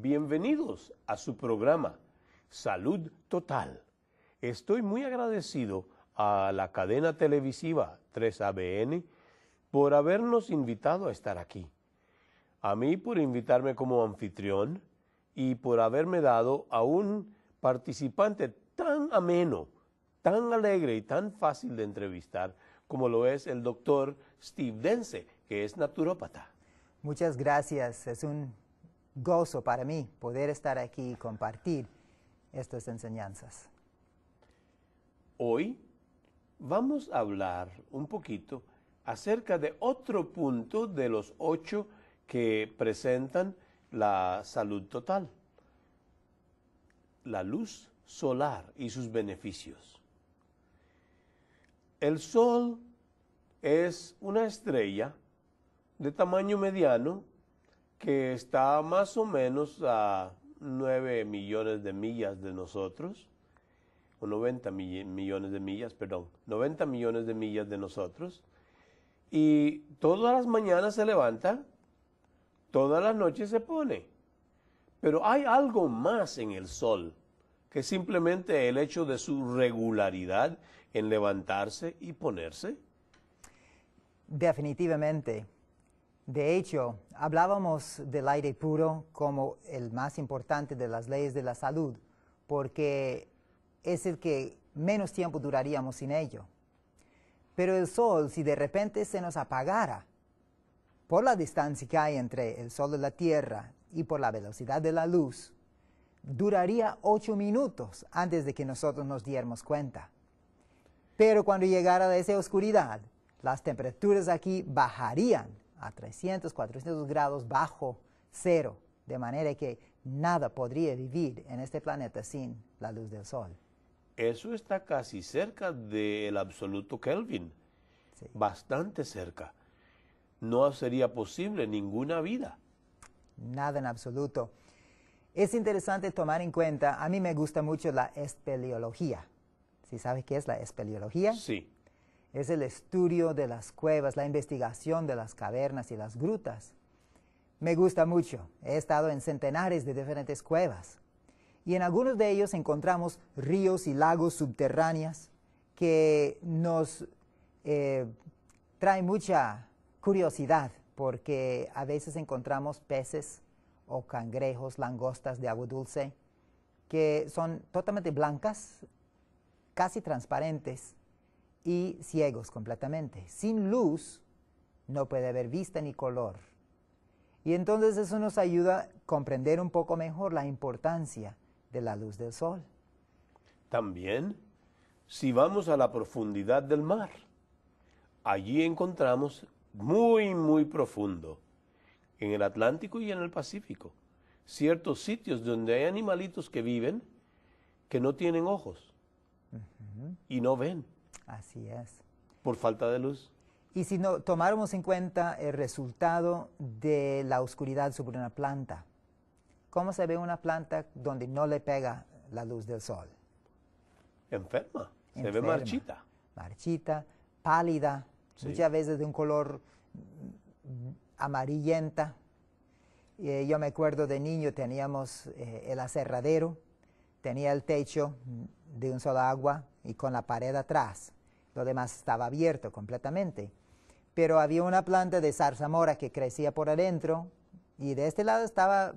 Bienvenidos a su programa Salud Total. Estoy muy agradecido a la cadena televisiva 3ABN por habernos invitado a estar aquí. A mí por invitarme como anfitrión y por haberme dado a un participante tan ameno, tan alegre y tan fácil de entrevistar como lo es el doctor Steve Dence, que es naturópata. Muchas gracias. Es un gozo para mí poder estar aquí y compartir estas enseñanzas. Hoy vamos a hablar un poquito acerca de otro punto de los 8 que presentan la salud total. La luz solar y sus beneficios. El sol es una estrella de tamaño mediano que está más o menos a 9 millones de millas de nosotros, o 90 millones de millas, perdón, 90 millones de millas de nosotros, y todas las mañanas se levanta, todas las noches se pone. Pero hay algo más en el sol que simplemente el hecho de su regularidad en levantarse y ponerse. Definitivamente. De hecho, hablábamos del aire puro como el más importante de las leyes de la salud, porque es el que menos tiempo duraríamos sin ello. Pero el sol, si de repente se nos apagara, por la distancia que hay entre el sol y la tierra y por la velocidad de la luz, duraría 8 minutos antes de que nosotros nos diéramos cuenta. Pero cuando llegara esa oscuridad, las temperaturas aquí bajarían a 300, 400 grados bajo cero, de manera que nada podría vivir en este planeta sin la luz del sol. Eso está casi cerca del absoluto Kelvin, Sí. bastante cerca. No sería posible ninguna vida. Nada en absoluto. Es interesante tomar en cuenta, a mí me gusta mucho la espeleología. ¿Sí sabes qué es la espeleología? Sí. Es el estudio de las cuevas, la investigación de las cavernas y las grutas. Me gusta mucho. He estado en centenares de diferentes cuevas. Y en algunos de ellos encontramos ríos y lagos subterráneos que nos traen mucha curiosidad, porque a veces encontramos peces o cangrejos, langostas de agua dulce, que son totalmente blancas, casi transparentes y ciegos completamente. Sin luz no puede haber vista ni color. Y entonces eso nos ayuda a comprender un poco mejor la importancia de la luz del sol. También, si vamos a la profundidad del mar, allí encontramos muy profundo, en el Atlántico y en el Pacífico, ciertos sitios donde hay animalitos que viven que no tienen ojos y no ven Así es. por falta de luz. Y si no tomáramos en cuenta el resultado de la oscuridad sobre una planta, ¿cómo se ve una planta donde no le pega la luz del sol? Enferma, se ve Enferma. marchita. Marchita, pálida, Sí. muchas veces de un color amarillenta. Yo me acuerdo de niño teníamos el aserradero, tenía el techo de un solo agua y con la pared atrás. Lo demás estaba abierto completamente. Pero había una planta de zarzamora que crecía por adentro y de este lado estaba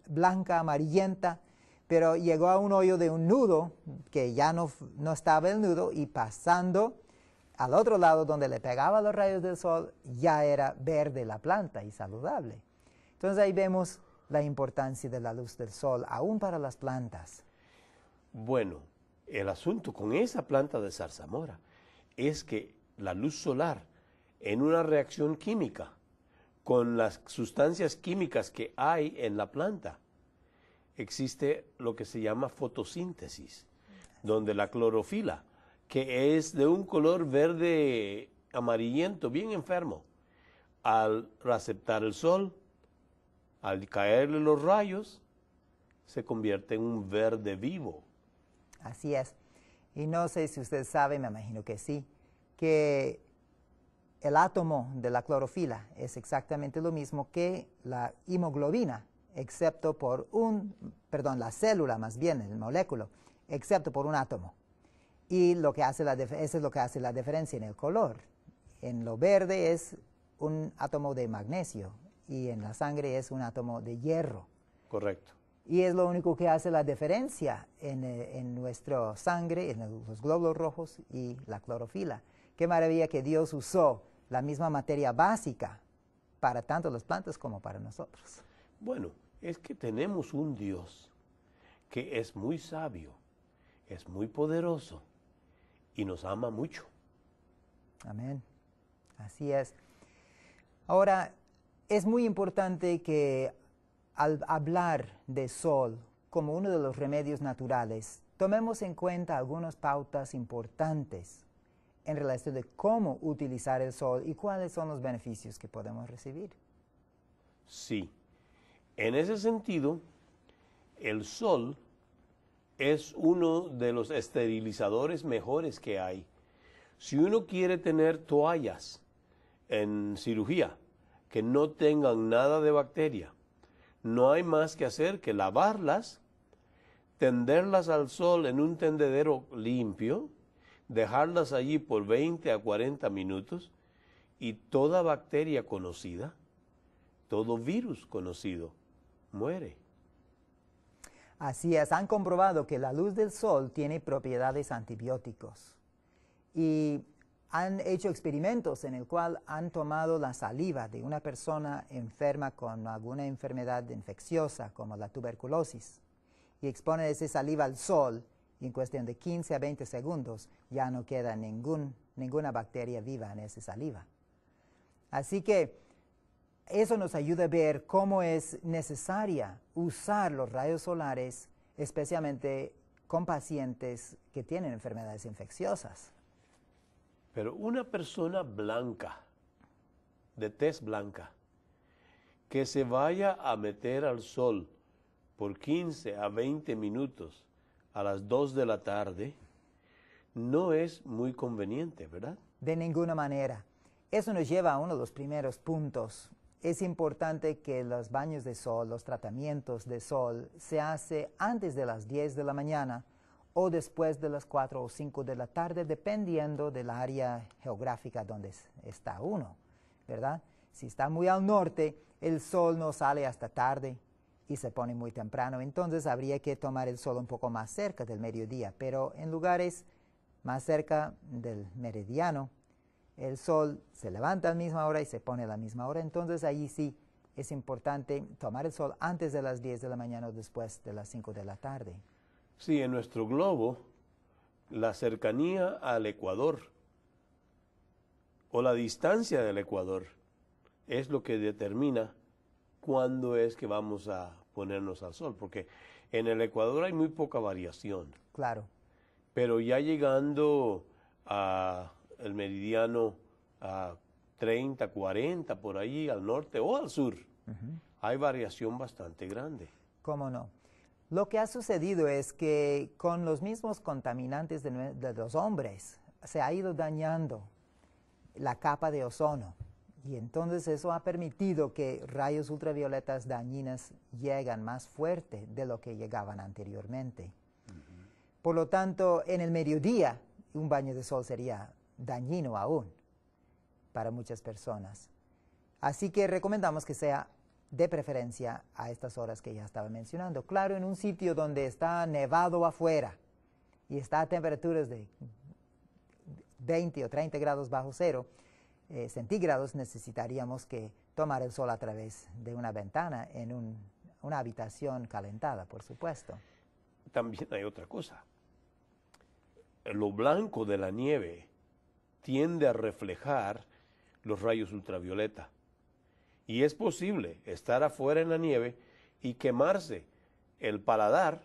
blanca, amarillenta, pero llegó a un hoyo de un nudo que ya no estaba el nudo, y pasando al otro lado donde le pegaba los rayos del sol ya era verde la planta y saludable. Entonces ahí vemos la importancia de la luz del sol, aún para las plantas. Bueno, el asunto con esa planta de zarzamora es que la luz solar, en una reacción química con las sustancias químicas que hay en la planta, existe lo que se llama fotosíntesis, donde la clorofila, que es de un color verde amarillento, bien enfermo, al receptar el sol, al caerle los rayos, se convierte en un verde vivo. Así es. Y no sé si usted sabe, me imagino que sí, que el átomo de la clorofila es exactamente lo mismo que la hemoglobina excepto por la célula más bien, el moléculo, excepto por un átomo. Y eso es lo que hace la diferencia en el color. En lo verde es un átomo de magnesio y en la sangre es un átomo de hierro. Correcto. Y es lo único que hace la diferencia en nuestra sangre, en los glóbulos rojos y la clorofila. Qué maravilla que Dios usó la misma materia básica para tanto las plantas como para nosotros. Bueno, es que tenemos un Dios que es muy sabio, es muy poderoso y nos ama mucho. Amén. Así es. Ahora, es muy importante que al hablar de sol como uno de los remedios naturales, tomemos en cuenta algunas pautas importantes en relación de cómo utilizar el sol y cuáles son los beneficios que podemos recibir. Sí, en ese sentido, el sol es uno de los esterilizadores mejores que hay. Si uno quiere tener toallas en cirugía que no tengan nada de bacteria, no hay más que hacer que lavarlas, tenderlas al sol en un tendedero limpio, dejarlas allí por 20 a 40 minutos y toda bacteria conocida, todo virus conocido, muere. Así es, han comprobado que la luz del sol tiene propiedades antibióticos y han hecho experimentos en el cual han tomado la saliva de una persona enferma con alguna enfermedad infecciosa como la tuberculosis y exponen esa saliva al sol y en cuestión de 15 a 20 segundos ya no queda ninguna bacteria viva en esa saliva. Así que eso nos ayuda a ver cómo es necesaria usar los rayos solares, especialmente con pacientes que tienen enfermedades infecciosas. Pero una persona blanca, de tez blanca, que se vaya a meter al sol por 15 a 20 minutos a las 2 de la tarde, no es muy conveniente, ¿verdad? De ninguna manera. Eso nos lleva a uno de los primeros puntos. Es importante que los baños de sol, los tratamientos de sol, se hace antes de las 10 de la mañana o después de las 4 o 5 de la tarde, dependiendo del área geográfica donde está uno, ¿verdad? Si está muy al norte, el sol no sale hasta tarde y se pone muy temprano, entonces habría que tomar el sol un poco más cerca del mediodía, pero en lugares más cerca del meridiano, el sol se levanta a la misma hora y se pone a la misma hora, entonces ahí sí es importante tomar el sol antes de las 10 de la mañana o después de las 5 de la tarde. Sí, en nuestro globo, la cercanía al Ecuador o la distancia del Ecuador es lo que determina cuándo es que vamos a ponernos al sol, porque en el Ecuador hay muy poca variación. Claro. Pero ya llegando al meridiano a 30, 40, por allí al norte o al sur, hay variación bastante grande. ¿Cómo no? Lo que ha sucedido es que con los mismos contaminantes de los hombres se ha ido dañando la capa de ozono y entonces eso ha permitido que rayos ultravioletas dañinas lleguen más fuerte de lo que llegaban anteriormente. Por lo tanto, en el mediodía un baño de sol sería dañino aún para muchas personas. Así que recomendamos que sea de preferencia a estas horas que ya estaba mencionando. Claro, en un sitio donde está nevado afuera y está a temperaturas de 20 o 30 grados bajo cero centígrados, necesitaríamos que tomar el sol a través de una ventana en una habitación calentada, por supuesto. También hay otra cosa. Lo blanco de la nieve tiende a reflejar los rayos ultravioleta. Y es posible estar afuera en la nieve y quemarse el paladar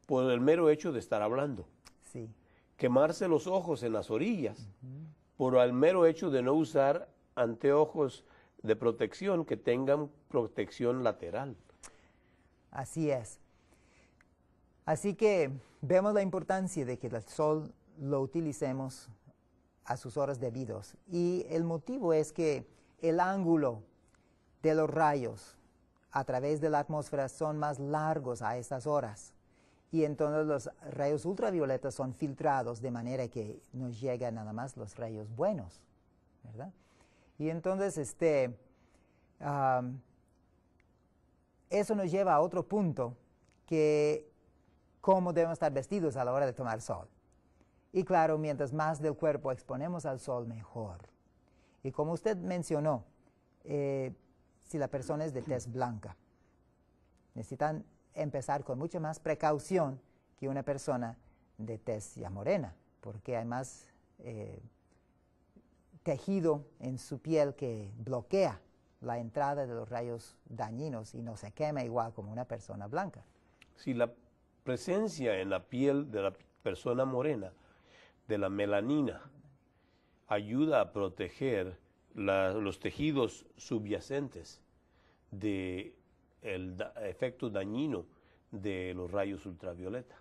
por el mero hecho de estar hablando. Sí. Quemarse los ojos en las orillas por el mero hecho de no usar anteojos de protección que tengan protección lateral. Así es. Así que vemos la importancia de que el sol lo utilicemos a sus horas debidas. Y el motivo es que el ángulo de los rayos a través de la atmósfera son más largos a estas horas. Y entonces los rayos ultravioletas son filtrados de manera que nos llegan nada más los rayos buenos, ¿verdad? Y entonces eso nos lleva a otro punto, que cómo debemos estar vestidos a la hora de tomar sol. Y claro, mientras más del cuerpo exponemos al sol, mejor. Y como usted mencionó, si la persona es de tez blanca, necesitan empezar con mucha más precaución que una persona de tez ya morena, porque hay más tejido en su piel que bloquea la entrada de los rayos dañinos y no se quema igual como una persona blanca. Si la presencia en la piel de la persona morena de la melanina ayuda a proteger los tejidos subyacentes del efecto dañino de los rayos ultravioleta.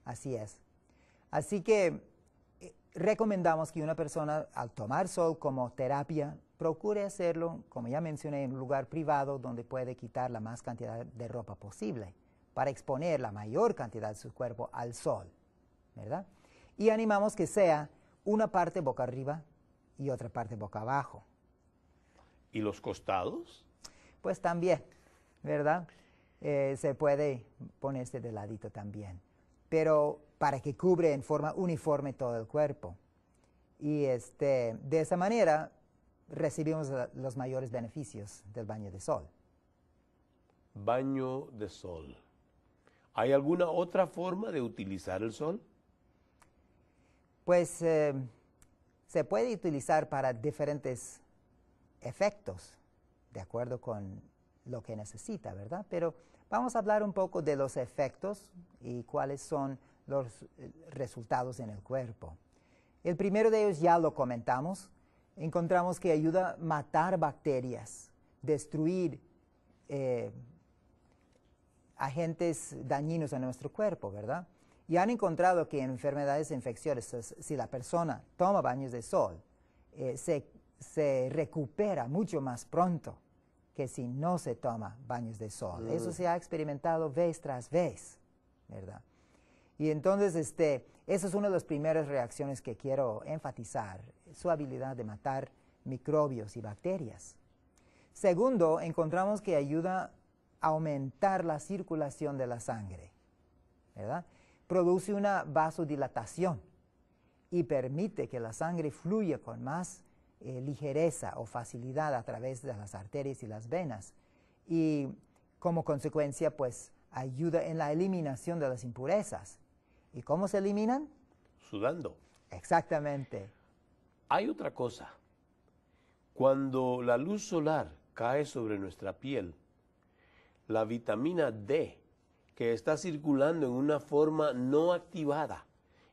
Así es. Así que recomendamos que una persona al tomar sol como terapia procure hacerlo, como ya mencioné, en un lugar privado donde puede quitar la más cantidad de ropa posible para exponer la mayor cantidad de su cuerpo al sol, ¿verdad? Y animamos que sea una parte boca arriba y otra parte boca abajo. ¿Y los costados? Pues también, ¿verdad? Se puede ponerse de ladito también, pero para que cubre en forma uniforme todo el cuerpo. Y de esa manera recibimos los mayores beneficios del baño de sol. Baño de sol. ¿Hay alguna otra forma de utilizar el sol? Pues se puede utilizar para diferentes efectos, de acuerdo con lo que necesita, ¿verdad? Pero vamos a hablar un poco de los efectos y cuáles son los resultados en el cuerpo. El primero de ellos ya lo comentamos. Encontramos que ayuda a matar bacterias, destruir agentes dañinos en nuestro cuerpo, ¿verdad? Y han encontrado que en enfermedades infecciosas, si la persona toma baños de sol, se recupera mucho más pronto que si no se toma baños de sol. Eso se ha experimentado vez tras vez, ¿verdad? Y entonces, esa es una de las primeras reacciones que quiero enfatizar, su habilidad de matar microbios y bacterias. Segundo, encontramos que ayuda a aumentar la circulación de la sangre, ¿verdad? Produce una vasodilatación y permite que la sangre fluya con más ligereza o facilidad a través de las arterias y las venas. Y como consecuencia, pues, ayuda en la eliminación de las impurezas. ¿Y cómo se eliminan? Sudando. Exactamente. Hay otra cosa. Cuando la luz solar cae sobre nuestra piel, la vitamina D, que está circulando en una forma no activada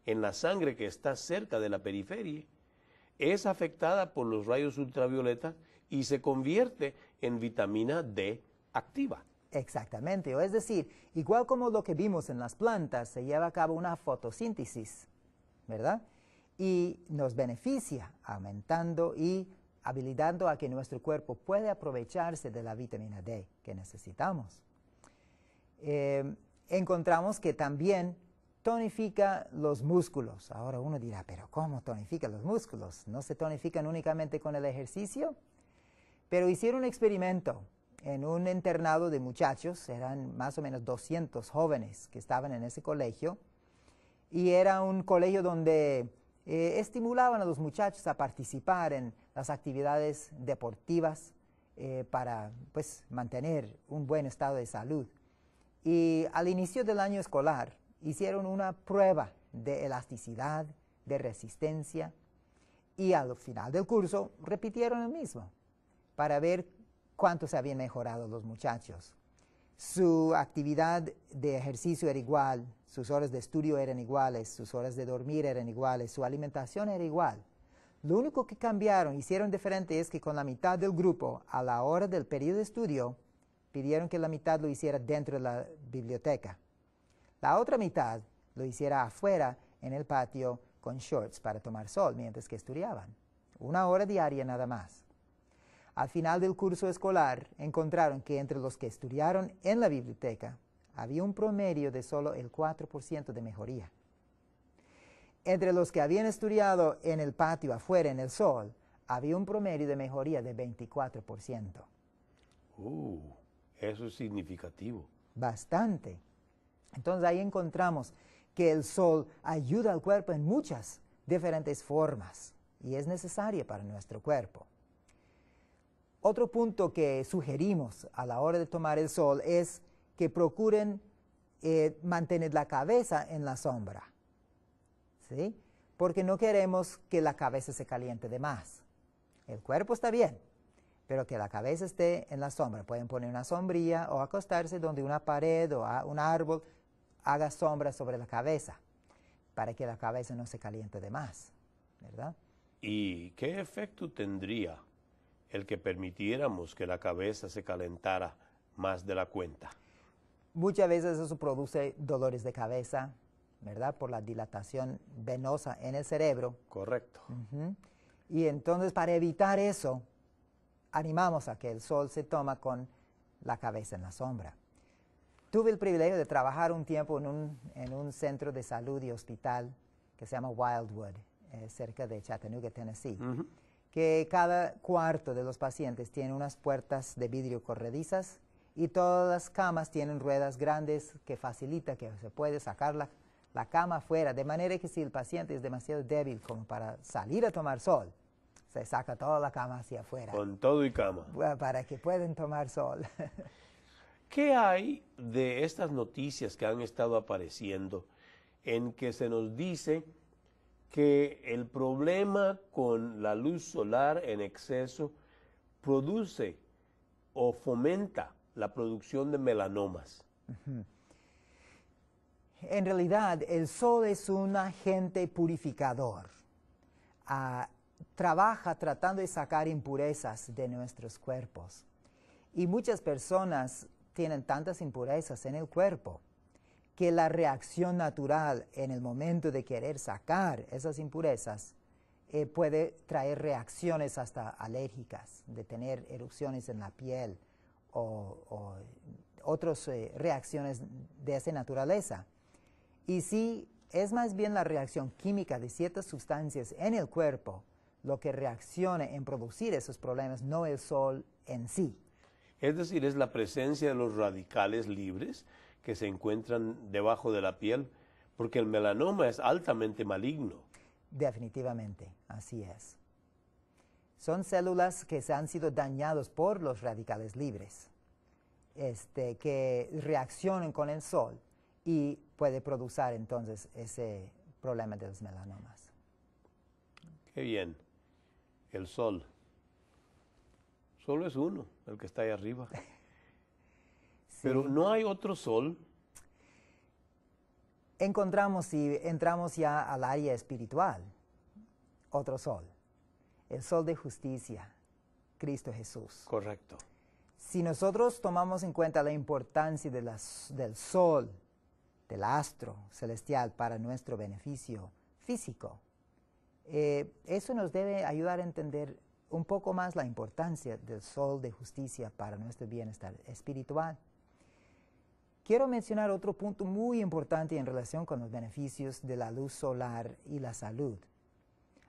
en la sangre que está cerca de la periferia, es afectada por los rayos ultravioleta y se convierte en vitamina D activa. Exactamente, o es decir, igual como lo que vimos en las plantas, se lleva a cabo una fotosíntesis, ¿verdad? Y nos beneficia aumentando y habilitando a que nuestro cuerpo pueda aprovecharse de la vitamina D que necesitamos. Encontramos que también tonifica los músculos. Ahora uno dirá, pero ¿cómo tonifica los músculos? ¿No se tonifican únicamente con el ejercicio? Pero hicieron un experimento en un internado de muchachos, eran más o menos 200 jóvenes que estaban en ese colegio, y era un colegio donde estimulaban a los muchachos a participar en las actividades deportivas para pues, mantener un buen estado de salud. Y al inicio del año escolar hicieron una prueba de elasticidad, de resistencia, y al final del curso repitieron lo mismo para ver cuánto se habían mejorado los muchachos. Su actividad de ejercicio era igual, sus horas de estudio eran iguales, sus horas de dormir eran iguales, su alimentación era igual. Lo único que cambiaron, hicieron diferente, es que con la mitad del grupo, a la hora del periodo de estudio, pidieron que la mitad lo hiciera dentro de la biblioteca. La otra mitad lo hiciera afuera, en el patio, con shorts para tomar sol, mientras que estudiaban. 1 hora diaria nada más. Al final del curso escolar, encontraron que entre los que estudiaron en la biblioteca, había un promedio de solo el 4% de mejoría. Entre los que habían estudiado en el patio afuera en el sol, había un promedio de mejoría de 24%. Eso es significativo. Bastante. Entonces ahí encontramos que el sol ayuda al cuerpo en muchas diferentes formas y es necesaria para nuestro cuerpo. Otro punto que sugerimos a la hora de tomar el sol es que procuren mantener la cabeza en la sombra, ¿sí? Porque no queremos que la cabeza se caliente de más. El cuerpo está bien, pero que la cabeza esté en la sombra. Pueden poner una sombrilla o acostarse donde una pared o un árbol haga sombra sobre la cabeza para que la cabeza no se caliente de más, ¿verdad? ¿Y qué efecto tendría el que permitiéramos que la cabeza se calentara más de la cuenta? Muchas veces eso produce dolores de cabeza, ¿verdad? Por la dilatación venosa en el cerebro. Correcto. Y entonces para evitar eso, animamos a que el sol se toma con la cabeza en la sombra. Tuve el privilegio de trabajar un tiempo en un centro de salud y hospital que se llama Wildwood, cerca de Chattanooga, Tennessee, que cada cuarto de los pacientes tiene unas puertas de vidrio corredizas y todas las camas tienen ruedas grandes que facilita que se puede sacar la cama afuera, de manera que si el paciente es demasiado débil como para salir a tomar sol, se saca toda la cama hacia afuera. Con todo y cama. Para que puedan tomar sol. ¿Qué hay de estas noticias que han estado apareciendo en que se nos dice que el problema con la luz solar en exceso produce o fomenta la producción de melanomas? En realidad, el sol es un agente purificador. Trabaja tratando de sacar impurezas de nuestros cuerpos. Y muchas personas tienen tantas impurezas en el cuerpo que la reacción natural en el momento de querer sacar esas impurezas puede traer reacciones hasta alérgicas, de tener erupciones en la piel o otras reacciones de esa naturaleza. Y sí, es más bien la reacción química de ciertas sustancias en el cuerpo lo que reacciona en producir esos problemas, no el sol en sí. Es decir, es la presencia de los radicales libres que se encuentran debajo de la piel, porque el melanoma es altamente maligno. Definitivamente, así es. Son células que se han sido dañadas por los radicales libres, que reaccionan con el sol y puede producir entonces ese problema de los melanomas. Qué bien. El sol. Solo es uno, el que está ahí arriba. Sí. Pero no hay otro sol. Encontramos y entramos ya al área espiritual, otro sol, el sol de justicia, Cristo Jesús. Correcto. Si nosotros tomamos en cuenta la importancia del sol, del astro celestial para nuestro beneficio físico, eso nos debe ayudar a entender un poco más la importancia del sol de justicia para nuestro bienestar espiritual. Quiero mencionar otro punto muy importante en relación con los beneficios de la luz solar y la salud.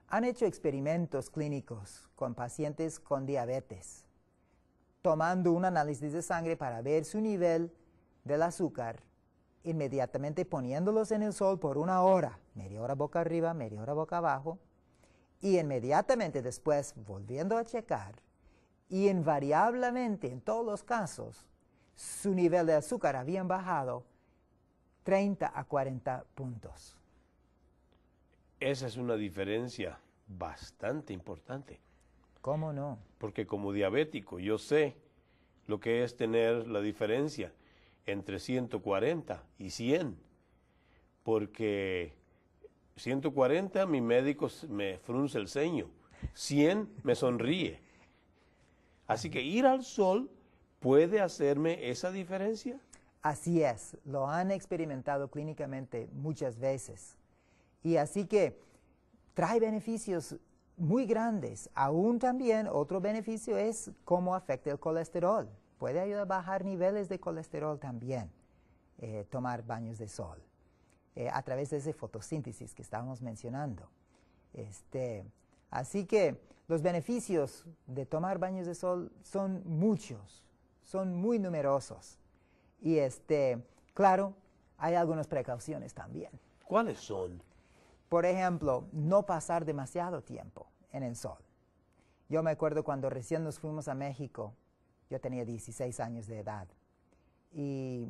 Han hecho experimentos clínicos con pacientes con diabetes, tomando un análisis de sangre para ver su nivel del azúcar, inmediatamente poniéndolos en el sol por 1 hora, media hora boca arriba, media hora boca abajo, y inmediatamente después volviendo a checar, y invariablemente en todos los casos, su nivel de azúcar habían bajado 30 a 40 puntos. Esa es una diferencia bastante importante. ¿Cómo no? Porque como diabético yo sé lo que es tener la diferencia entre 140 y 100. Porque 140 mi médico me frunce el ceño, 100 me sonríe. Así que ir al sol puede hacerme esa diferencia. Así es, lo han experimentado clínicamente muchas veces. Y así que trae beneficios muy grandes. Aún también otro beneficio es cómo afecta el colesterol. Puede ayudar a bajar niveles de colesterol también, tomar baños de sol, a través de esa fotosíntesis que estábamos mencionando. Así que los beneficios de tomar baños de sol son muchos, son muy numerosos. Y claro, hay algunas precauciones también. ¿Cuáles son? Por ejemplo, no pasar demasiado tiempo en el sol. Yo me acuerdo cuando recién nos fuimos a México, yo tenía 16 años de edad, y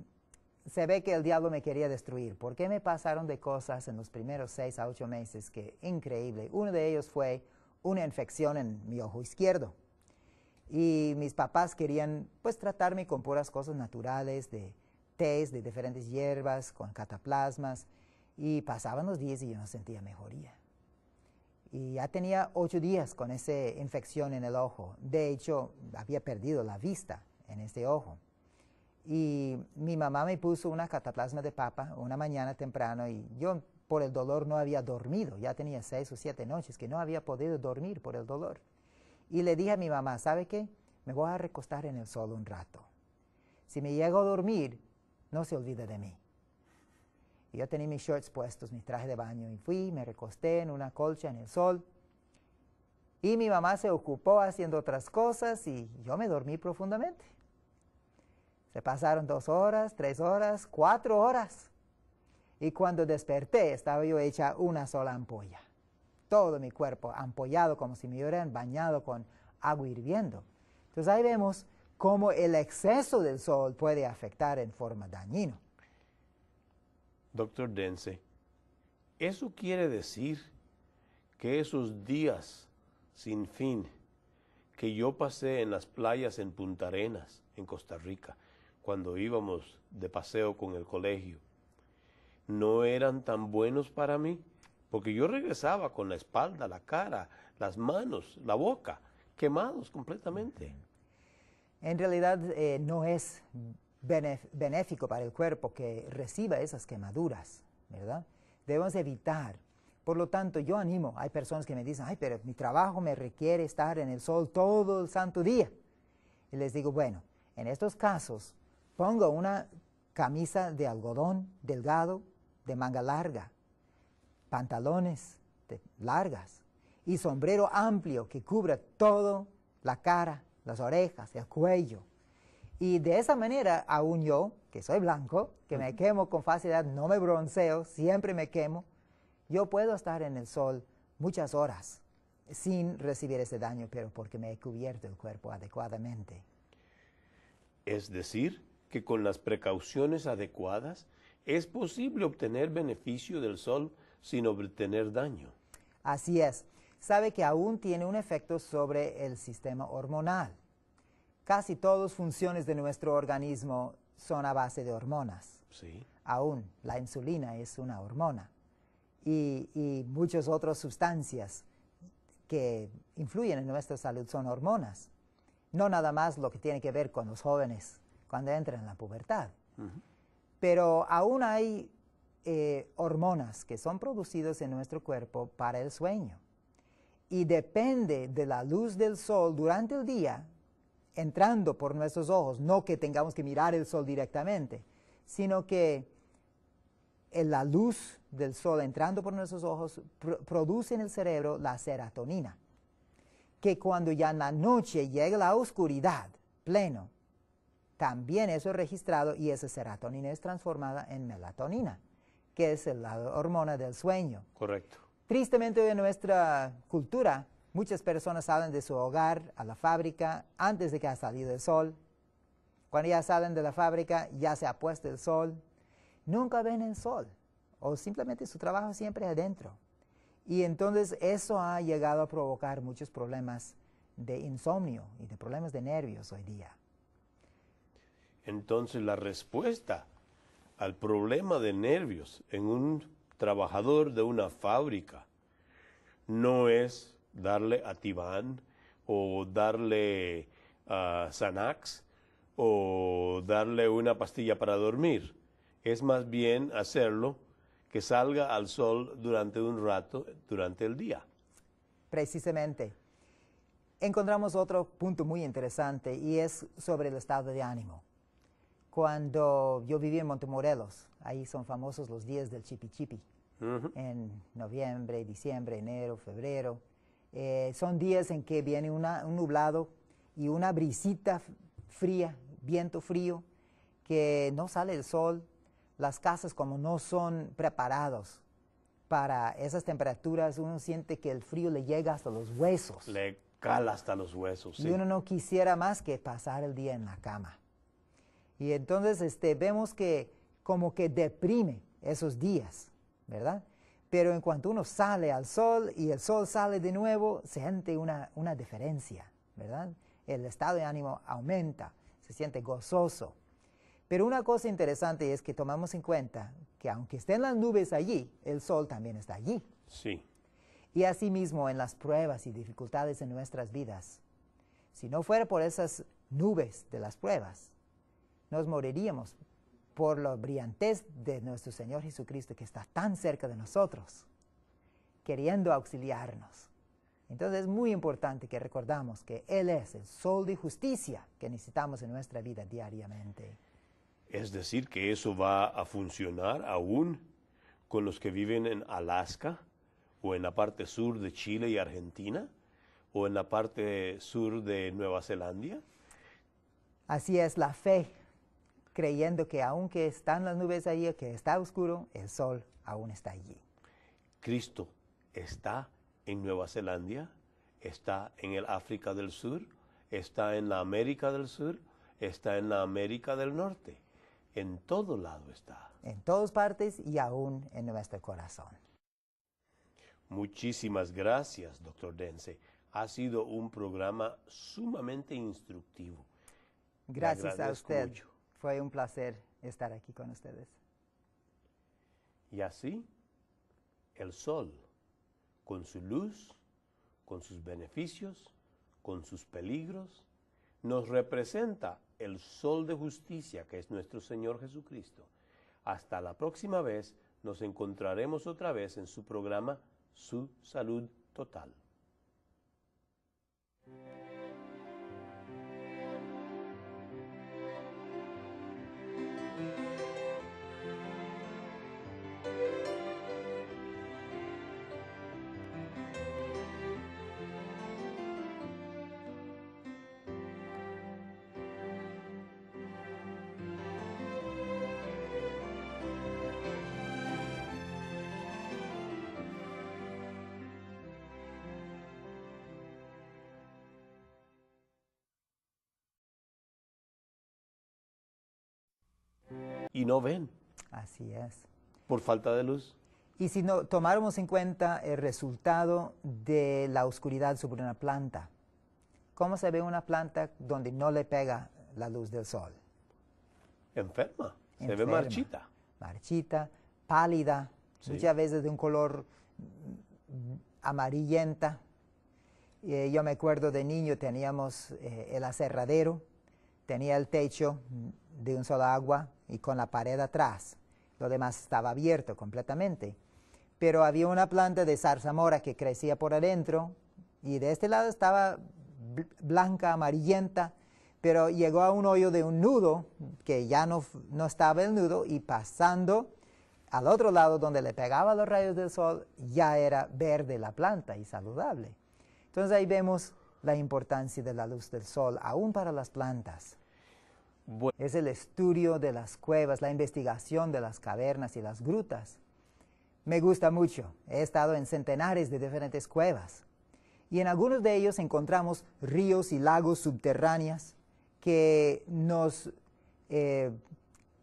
se ve que el diablo me quería destruir, porque me pasaron de cosas en los primeros 6 a 8 meses que increíble. Uno de ellos fue una infección en mi ojo izquierdo, y mis papás querían pues tratarme con puras cosas naturales, de tés, de diferentes hierbas, con cataplasmas, y pasaban los días y yo no sentía mejoría. Y ya tenía 8 días con esa infección en el ojo. De hecho, había perdido la vista en este ojo. Y mi mamá me puso una cataplasma de papa una mañana temprano y yo por el dolor no había dormido. Ya tenía 6 o 7 noches que no había podido dormir por el dolor. Y le dije a mi mamá, ¿sabe qué? Me voy a recostar en el sol un rato. Si me llego a dormir, no se olvide de mí. Y yo tenía mis shorts puestos, mi traje de baño, y fui, me recosté en una colcha en el sol. Y mi mamá se ocupó haciendo otras cosas y yo me dormí profundamente. Se pasaron 2 horas, 3 horas, 4 horas. Y cuando desperté estaba yo hecha una sola ampolla. Todo mi cuerpo ampollado como si me hubieran bañado con agua hirviendo. Entonces ahí vemos cómo el exceso del sol puede afectar en forma dañina. Doctor Dence, ¿eso quiere decir que esos días sin fin que yo pasé en las playas en Punta Arenas, en Costa Rica, cuando íbamos de paseo con el colegio, no eran tan buenos para mí? Porque yo regresaba con la espalda, la cara, las manos, la boca, quemados completamente. En realidad no es benéfico para el cuerpo que reciba esas quemaduras, ¿verdad? Debemos evitar. Por lo tanto, yo animo, hay personas que me dicen, ay, pero mi trabajo me requiere estar en el sol todo el santo día. Y les digo, bueno, en estos casos, pongo una camisa de algodón delgado, de manga larga, pantalones largas y sombrero amplio que cubra toda la cara, las orejas, el cuello. Y de esa manera, aún yo, que soy blanco, que me quemo con facilidad, no me bronceo, siempre me quemo, yo puedo estar en el sol muchas horas sin recibir ese daño, pero porque me he cubierto el cuerpo adecuadamente. Es decir, que con las precauciones adecuadas es posible obtener beneficio del sol sin obtener daño. Así es. Sabe que aún tiene un efecto sobre el sistema hormonal. Casi todas las funciones de nuestro organismo son a base de hormonas. Sí. Aún la insulina es una hormona y muchas otras sustancias que influyen en nuestra salud son hormonas. No nada más lo que tiene que ver con los jóvenes cuando entran en la pubertad. Pero aún hay hormonas que son producidas en nuestro cuerpo para el sueño. Y depende de la luz del sol durante el día, entrando por nuestros ojos, no que tengamos que mirar el sol directamente, sino que la luz del sol entrando por nuestros ojos produce en el cerebro la serotonina, que cuando ya en la noche llega la oscuridad pleno, también eso es registrado y esa serotonina es transformada en melatonina, que es la hormona del sueño. Correcto. Tristemente en nuestra cultura, muchas personas salen de su hogar a la fábrica antes de que ha salido el sol. Cuando ya salen de la fábrica, ya se ha puesto el sol. Nunca ven el sol, o simplemente su trabajo siempre adentro. Y entonces eso ha llegado a provocar muchos problemas de insomnio y de problemas de nervios hoy día. Entonces la respuesta al problema de nervios en un trabajador de una fábrica no es darle Ativan o darle Xanax o darle una pastilla para dormir. Es más bien hacerlo que salga al sol durante un rato durante el día. precisamente. Encontramos otro punto muy interesante y es sobre el estado de ánimo. Cuando yo viví en Montemorelos, ahí son famosos los días del chipi chipi, en noviembre, diciembre, enero, febrero. Son días en que viene un nublado y una brisita fría, viento frío, que no sale el sol. Las casas, como no son preparados para esas temperaturas, uno siente que el frío le llega hasta los huesos. Le cala hasta los huesos, sí. Y uno no quisiera más que pasar el día en la cama. Y entonces vemos que como que deprime esos días, ¿verdad? Pero en cuanto uno sale al sol y el sol sale de nuevo, se siente una diferencia, ¿verdad? El estado de ánimo aumenta, se siente gozoso. Pero una cosa interesante es que tomamos en cuenta que aunque estén las nubes allí, el sol también está allí. Sí. Y asimismo en las pruebas y dificultades en nuestras vidas. Si no fuera por esas nubes de las pruebas, nos moriríamos por la brillantez de nuestro Señor Jesucristo que está tan cerca de nosotros, queriendo auxiliarnos. Entonces es muy importante que recordamos que Él es el sol de justicia que necesitamos en nuestra vida diariamente. Es decir, que eso va a funcionar aún con los que viven en Alaska, o en la parte sur de Chile y Argentina, o en la parte sur de Nueva Zelanda. Así es la fe, creyendo que aunque están las nubes allí, que está oscuro, el sol aún está allí. Cristo está en Nueva Zelanda, está en el África del Sur, está en la América del Sur, está en la América del Norte. En todo lado está. En todas partes y aún en nuestro corazón. Muchísimas gracias, Dr. Dence. Ha sido un programa sumamente instructivo. Gracias a usted. Mucho. Fue un placer estar aquí con ustedes. Y así, el sol, con su luz, con sus beneficios, con sus peligros, nos representa el sol de justicia que es nuestro Señor Jesucristo. Hasta la próxima vez nos encontraremos otra vez en su programa Su Salud Total. Y no ven. Así es. Por falta de luz. Y si no tomáramos en cuenta el resultado de la oscuridad sobre una planta, ¿cómo se ve una planta donde no le pega la luz del sol? Enferma. Se ve marchita. Marchita, pálida, sí. Muchas veces de un color amarillenta. Yo me acuerdo de niño, teníamos el aserradero, tenía el techo de un solo agua y con la pared atrás. Lo demás estaba abierto completamente. Pero había una planta de zarzamora que crecía por adentro y de este lado estaba blanca, amarillenta, pero llegó a un hoyo de un nudo que ya no estaba el nudo y pasando al otro lado donde le pegaba los rayos del sol ya era verde la planta y saludable. Entonces ahí vemos la importancia de la luz del sol aún para las plantas. Bueno. Es el estudio de las cuevas, la investigación de las cavernas y las grutas. Me gusta mucho. He estado en centenares de diferentes cuevas. Y en algunos de ellos encontramos ríos y lagos subterráneos que nos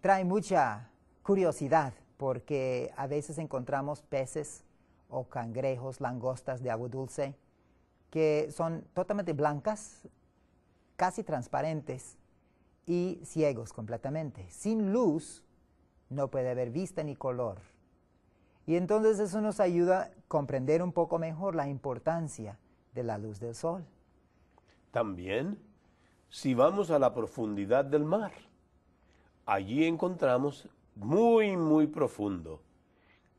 traen mucha curiosidad porque a veces encontramos peces o cangrejos, langostas de agua dulce que son totalmente blancas, casi transparentes, y ciegos completamente. Sin luz no puede haber vista ni color. Y entonces eso nos ayuda a comprender un poco mejor la importancia de la luz del sol. También, si vamos a la profundidad del mar, allí encontramos muy profundo,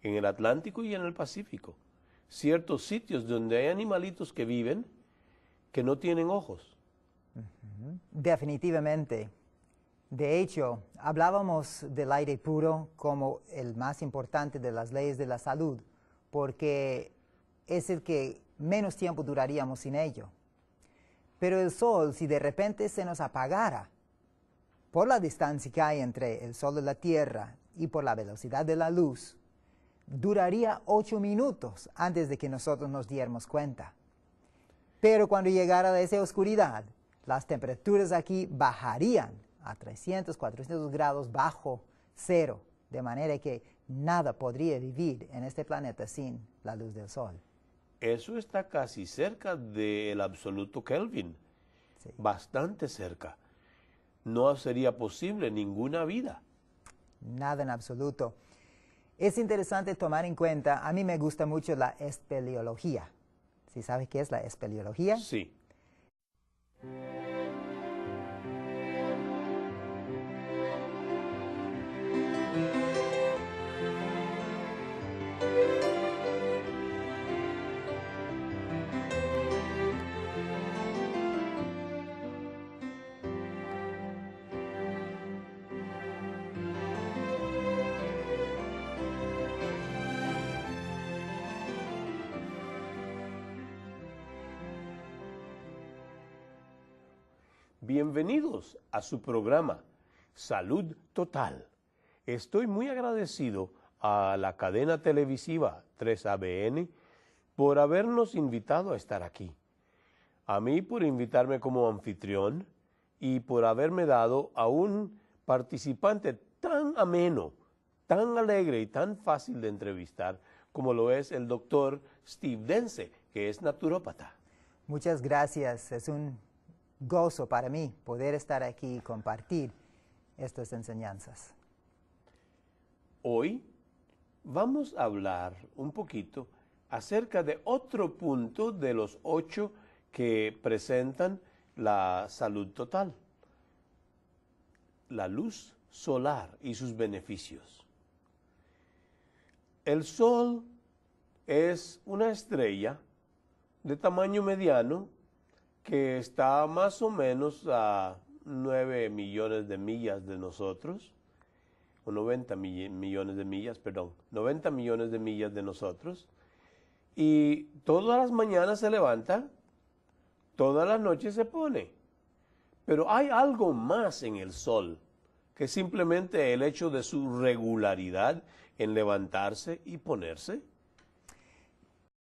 en el Atlántico y en el Pacífico, ciertos sitios donde hay animalitos que viven que no tienen ojos. Definitivamente. De hecho, hablábamos del aire puro como el más importante de las leyes de la salud, porque es el que menos tiempo duraríamos sin ello. Pero el sol, si de repente se nos apagara, por la distancia que hay entre el sol y la Tierra y por la velocidad de la luz, duraría 8 minutos antes de que nosotros nos diéramos cuenta. Pero cuando llegara esa oscuridad, las temperaturas aquí bajarían a 300, 400 grados bajo cero, de manera que nada podría vivir en este planeta sin la luz del sol. Eso está casi cerca del absoluto Kelvin, Sí. bastante cerca. No sería posible ninguna vida. Nada en absoluto. Es interesante tomar en cuenta, a mí me gusta mucho la espeleología. ¿Sí sabes qué es la espeleología? Sí. Bienvenidos a su programa Salud Total. Estoy muy agradecido a la cadena televisiva 3ABN por habernos invitado a estar aquí. A mí por invitarme como anfitrión y por haberme dado a un participante tan ameno, tan alegre y tan fácil de entrevistar como lo es el doctor Steve Dense, que es naturópata. Muchas gracias. Es un gozo para mí poder estar aquí y compartir estas enseñanzas. Hoy vamos a hablar un poquito acerca de otro punto de los 8 que presentan la salud total. La luz solar y sus beneficios. El Sol es una estrella de tamaño mediano que está más o menos a 9 millones de millas de nosotros, o 90 millones de millas, perdón, 90 millones de millas de nosotros, y todas las mañanas se levanta, todas las noches se pone. Pero hay algo más en el Sol que simplemente el hecho de su regularidad en levantarse y ponerse.